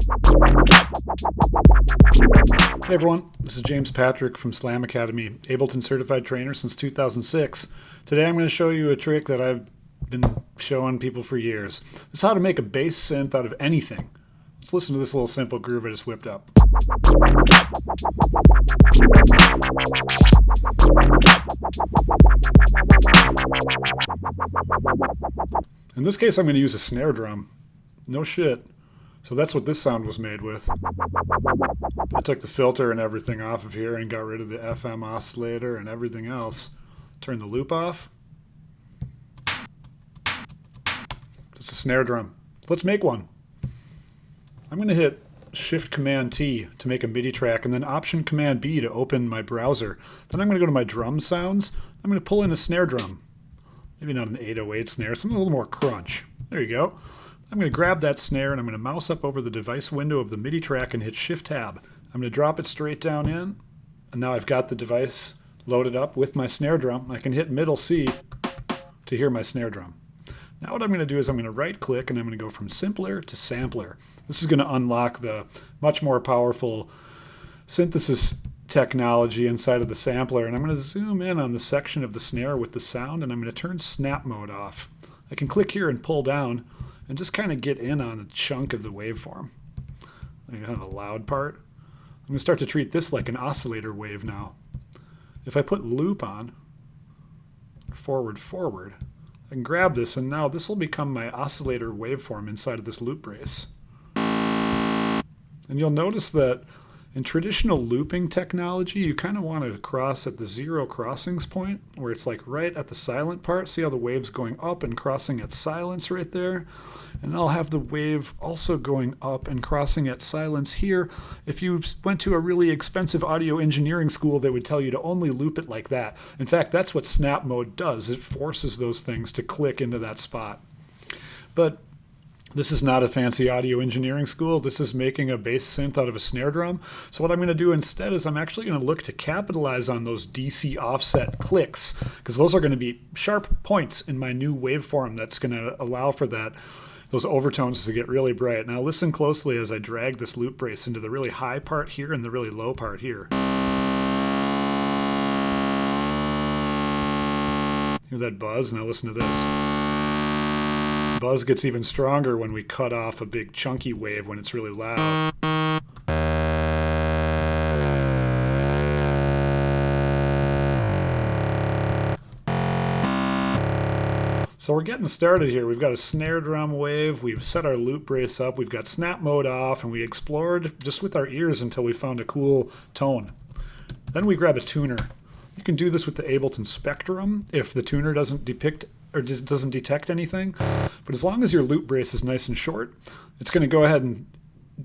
Hey everyone, this is James Patrick from Slam Academy, Ableton certified trainer since 2006. Today I'm going to show you a trick that I've been showing people for years. This is how to make a bass synth out of anything. Let's listen to this little simple groove I just whipped up. In this case I'm going to use a snare drum. No shit. So that's what this sound was made with. I took the filter and everything off of here and got rid of the FM oscillator and everything else. Turn the loop off. It's a snare drum. Let's make one. I'm going to hit Shift-Command-T to make a MIDI track and then Option-Command-B to open my browser. Then I'm going to go to my drum sounds. I'm going to pull in a snare drum. Maybe not an 808 snare, something a little more crunch. There you go. I'm going to grab that snare and I'm going to mouse up over the device window of the MIDI track and hit Shift-Tab. I'm going to drop it straight down in, and now I've got the device loaded up with my snare drum. I can hit Middle C to hear my snare drum. Now what I'm going to do is I'm going to right click and I'm going to go from simpler to sampler. This is going to unlock the much more powerful synthesis technology inside of the sampler, and I'm going to zoom in on the section of the snare with the sound and I'm going to turn snap mode off. I can click here and pull down and just kind of get in on a chunk of the waveform. I have a loud part. I'm going to start to treat this like an oscillator wave now. If I put loop on, forward, I can grab this and now this will become my oscillator waveform inside of this loop brace. And you'll notice that in traditional looping technology, you kind of want to cross at the zero crossings point, where it's like right at the silent part. See how the wave's going up and crossing at silence right there? And I'll have the wave also going up and crossing at silence here. If you went to a really expensive audio engineering school, they would tell you to only loop it like that. In fact, that's what snap mode does. It forces those things to click into that spot. But this is not a fancy audio engineering school. This is making a bass synth out of a snare drum. So what I'm going to do instead is I'm actually going to look to capitalize on those DC offset clicks, because those are going to be sharp points in my new waveform that's going to allow for those overtones to get really bright. Now listen closely as I drag this loop brace into the really high part here and the really low part here. Hear that buzz? Now listen to this. Buzz gets even stronger when we cut off a big chunky wave when it's really loud. So we're getting started here. We've got a snare drum wave, we've set our loop brace up, we've got snap mode off, and we explored just with our ears until we found a cool tone. Then we grab a tuner. You can do this with the Ableton Spectrum if the tuner doesn't depict or doesn't detect anything. But as long as your loop brace is nice and short, it's going to go ahead and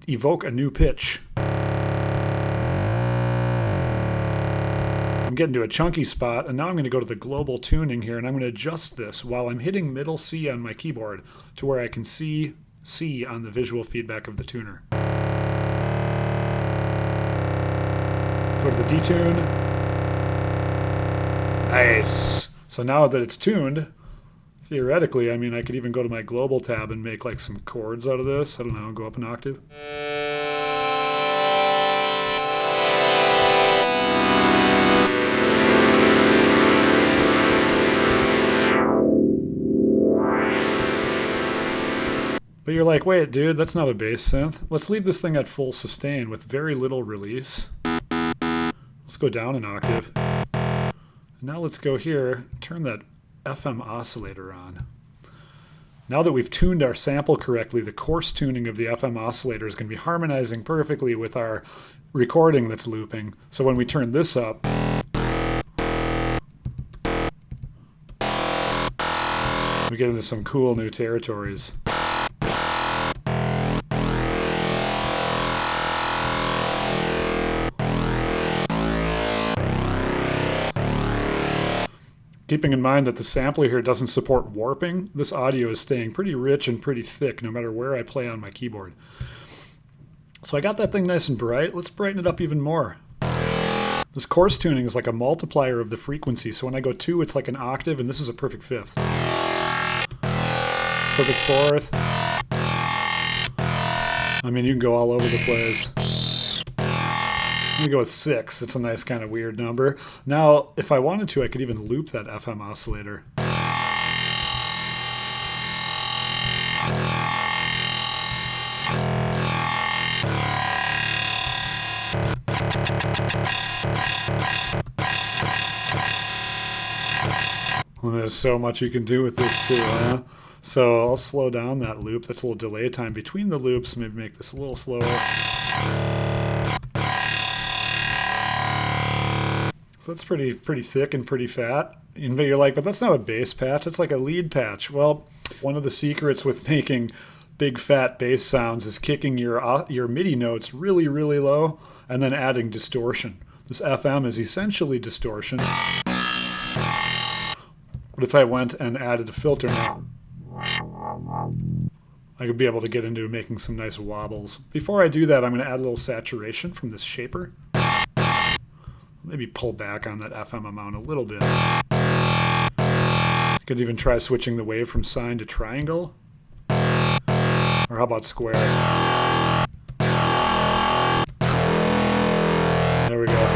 evoke a new pitch. I'm getting to a chunky spot, and now I'm going to go to the global tuning here, and I'm going to adjust this while I'm hitting middle C on my keyboard to where I can see C on the visual feedback of the tuner. Go to the detune. Nice. So now that it's tuned, theoretically, I mean, I could even go to my global tab and make like some chords out of this. I don't know, go up an octave. But you're like, wait, dude, that's not a bass synth. Let's leave this thing at full sustain with very little release. Let's go down an octave. Now let's go here, turn that FM oscillator on. Now that we've tuned our sample correctly, the coarse tuning of the FM oscillator is going to be harmonizing perfectly with our recording that's looping. So when we turn this up, we get into some cool new territories. Keeping in mind that the sampler here doesn't support warping, this audio is staying pretty rich and pretty thick no matter where I play on my keyboard. So I got that thing nice and bright. Let's brighten it up even more. This coarse tuning is like a multiplier of the frequency, so when I go 2, it's like an octave, and this is a perfect fifth. Perfect fourth. I mean, you can go all over the place. I'm gonna go with 6. It's a nice kind of weird number. Now, if I wanted to, I could even loop that FM oscillator. Well, there's so much you can do with this too, huh? So I'll slow down that loop. That's a little delay time between the loops. Maybe make this a little slower. So that's pretty thick and pretty fat. And you're like, but that's not a bass patch. It's like a lead patch. Well, one of the secrets with making big fat bass sounds is kicking your MIDI notes really, really low and then adding distortion. This FM is essentially distortion. But if I went and added a filter now, I could be able to get into making some nice wobbles. Before I do that, I'm going to add a little saturation from this shaper. Maybe pull back on that FM amount a little bit. You could even try switching the wave from sine to triangle. Or how about square? There we go.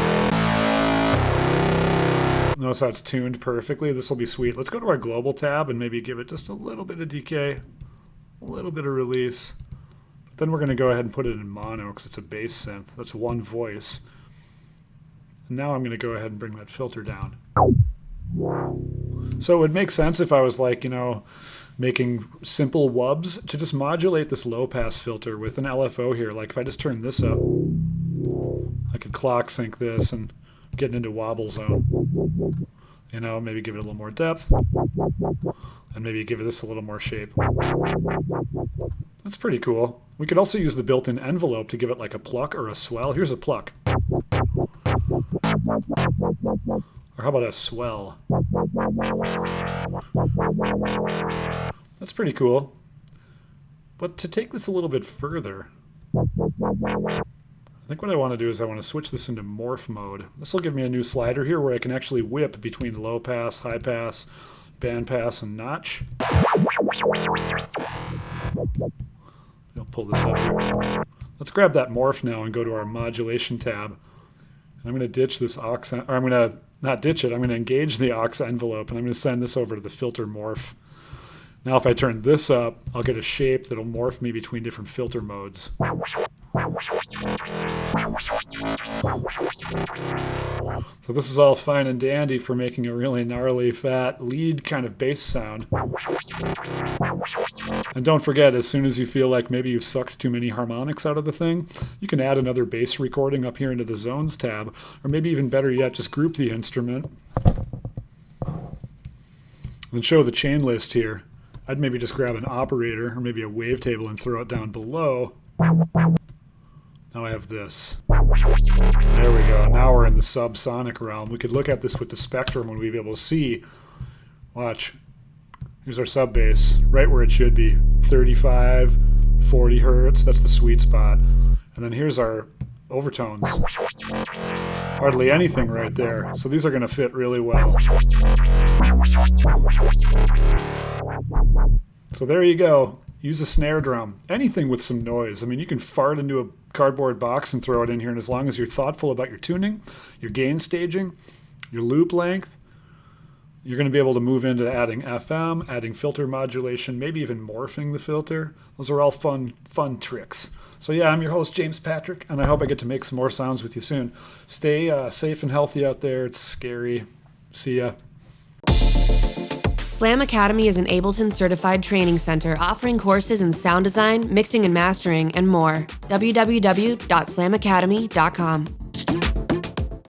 Notice how it's tuned perfectly. This will be sweet. Let's go to our global tab and maybe give it just a little bit of decay, a little bit of release. But then we're going to go ahead and put it in mono because it's a bass synth. That's one voice. And now I'm going to go ahead and bring that filter down. So it would make sense if I was like, making simple wubs to just modulate this low pass filter with an LFO here. Like if I just turn this up, I could clock sync this and get into wobble zone. Maybe give it a little more depth. And maybe give this a little more shape. That's pretty cool. We could also use the built-in envelope to give it like a pluck or a swell. Here's a pluck. Or how about a swell? That's pretty cool. But to take this a little bit further, I think what I want to do is I want to switch this into morph mode. This will give me a new slider here where I can actually whip between low pass, high pass, band pass, and notch. I'll pull this up here. Let's grab that morph now and go to our modulation tab. And I'm going to ditch this aux, or I'm going to not ditch it, I'm going to engage the aux envelope and I'm going to send this over to the filter morph. Now if I turn this up, I'll get a shape that'll morph me between different filter modes. So this is all fine and dandy for making a really gnarly, fat, lead kind of bass sound. And don't forget, as soon as you feel like maybe you've sucked too many harmonics out of the thing, you can add another bass recording up here into the zones tab, or maybe even better yet, just group the instrument. And show the chain list here. I'd maybe just grab an operator or maybe a wavetable and throw it down below. Now I have this. There we go. Now we're in the subsonic realm. We could look at this with the spectrum and we'd be able to see. Watch. Here's our sub bass, right where it should be. 35, 40 hertz. That's the sweet spot. And then here's our overtones. Hardly anything right there. So these are going to fit really well. So there you go. Use a snare drum. Anything with some noise. I mean, you can fart into a cardboard box and throw it in here, and as long as you're thoughtful about your tuning, your gain staging, your loop length, you're going to be able to move into adding FM, adding filter modulation, maybe even morphing the filter. Those are all fun tricks. So yeah, I'm your host, James Patrick, and I hope I get to make some more sounds with you soon. Stay safe and healthy out there. It's scary. See ya. Slam Academy is an Ableton certified training center offering courses in sound design, mixing and mastering, and more. www.slamacademy.com.